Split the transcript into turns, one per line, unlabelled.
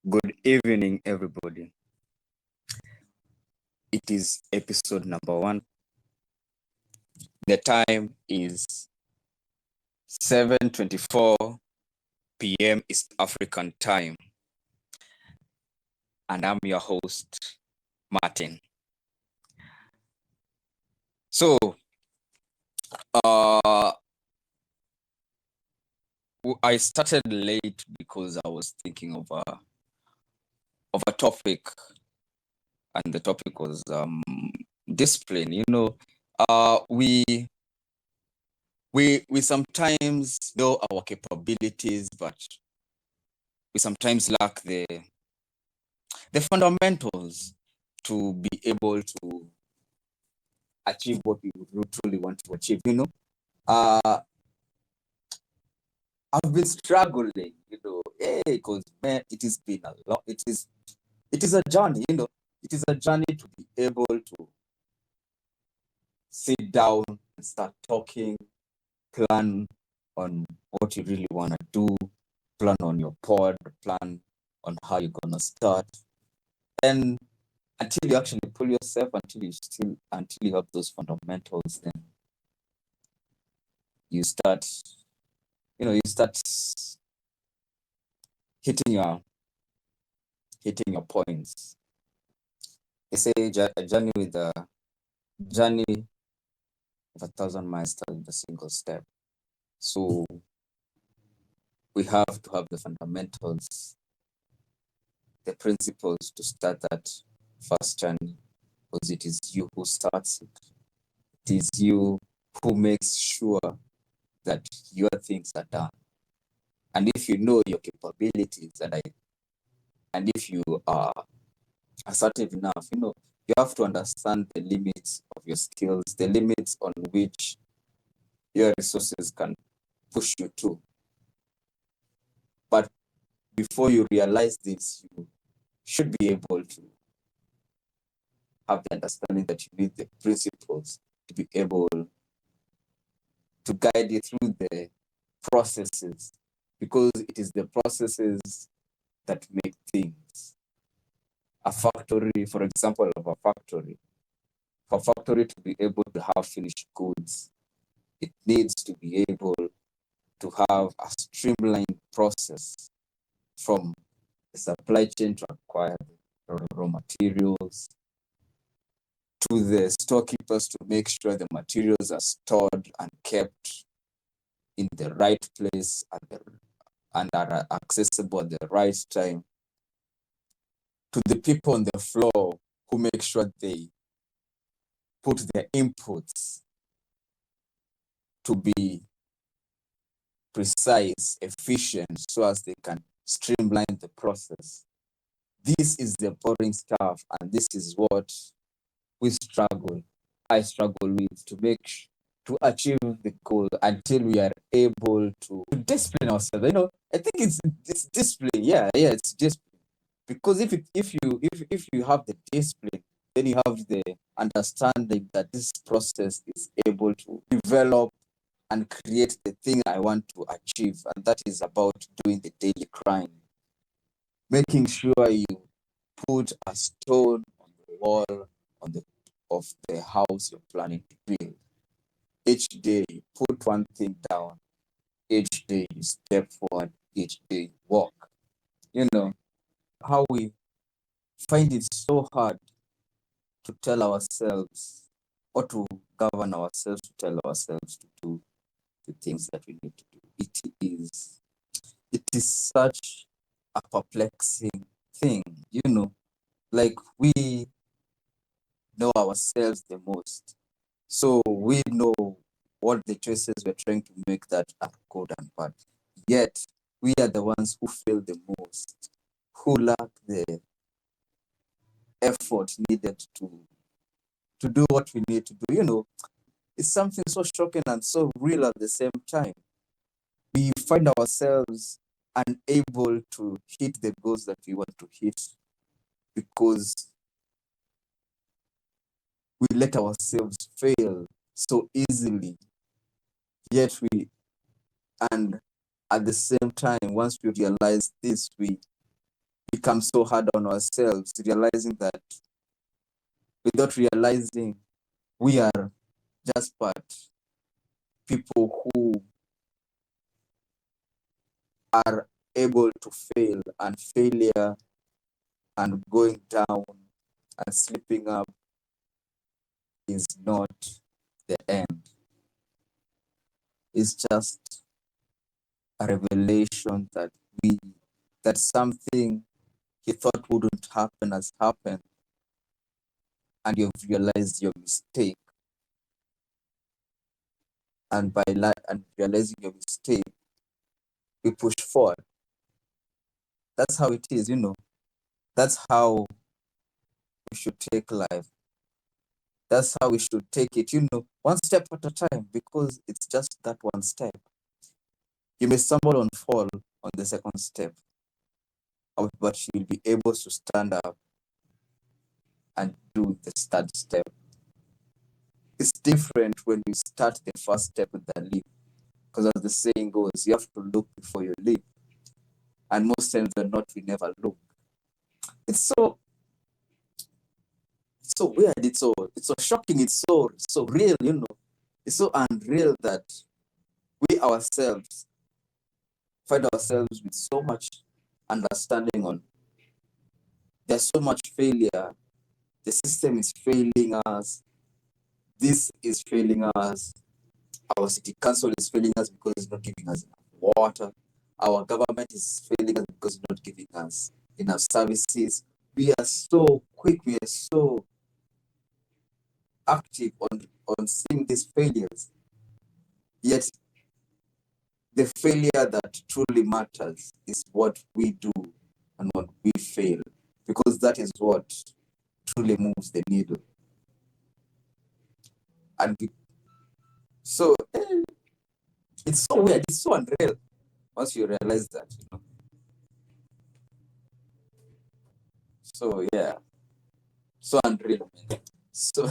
Good evening, everybody. It is episode number 1. The time is 7:24 p.m. East African time, and I'm your host, Martin. So, I started late because I was thinking of a topic, and the topic was discipline. We sometimes know our capabilities, but we sometimes lack the fundamentals to be able to achieve what we would truly want to achieve. I've been struggling, because man, it has been a lot. It is a journey, it is a journey to be able to sit down and start talking, plan on what you really want to do, plan on your pod, plan on how you're gonna start. And until you actually pull yourself, until you have those fundamentals, then you start hitting your points. They say a journey of 1,000 miles starts with a single step. So we have to have the fundamentals, the principles to start that first journey, because it is you who starts it. It is you who makes sure that your things are done. And if you know your capabilities, and if you are assertive enough, you have to understand the limits of your skills, the limits on which your resources can push you to. But before you realize this, you should be able to have the understanding that you need the principles to be able to guide you through the processes, because it is the processes that make things. A factory, for example, for a factory to be able to have finished goods, it needs to be able to have a streamlined process from the supply chain to acquire raw materials, to the storekeepers to make sure the materials are stored and kept in the right place and are accessible at the right time, to the people on the floor who make sure they put their inputs to be precise, efficient, so as they can streamline the process. This is the boring stuff, and this is what I struggle with to achieve the goal until we are able to discipline ourselves. I think it's discipline. Yeah, it's discipline. Because if you have the discipline, then you have the understanding that this process is able to develop and create the thing I want to achieve, and that is about doing the daily grind, making sure you put a stone on the wall of the house you're planning to build. Each day you put one thing down. Each day you step forward. Each day you walk. How we find it so hard to tell ourselves, or to govern ourselves, to tell ourselves to do the things that we need to do. It is such a perplexing thing, like we know ourselves the most. So we know what the choices we're trying to make that are good and bad. Yet we are the ones who fail the most, who lack the effort needed to do what we need to do. It's something so shocking and so real at the same time. We find ourselves unable to hit the goals that we want to hit because we let ourselves fail so easily. And at the same time, once we realize this, we become so hard on ourselves, realizing that without realizing we are just but people who are able to fail, and failure and going down and slipping up is not the end. It's just a revelation that something you thought wouldn't happen has happened, and you've realized your mistake. And by and realizing your mistake, we push forward. That's how it is, That's how we should take life. That's how we should take it, one step at a time, because it's just that one step. You may stumble and fall on the second step, but you'll be able to stand up and do the third step. It's different when you start the first step with the leap, because as the saying goes, you have to look before you leap. And most times we never look. It's so weird. It's so shocking. It's so real. It's so unreal that we ourselves find ourselves with so much understanding on. There's so much failure. The system is failing us. This is failing us. Our city council is failing us because it's not giving us enough water. Our government is failing us because it's not giving us enough services. We are so quick. We are so active on seeing these failures. Yet the failure that truly matters is what we do and what we fail, because that is what truly moves the needle. And so it's so weird, it's so unreal once you realize that, So yeah, so unreal. So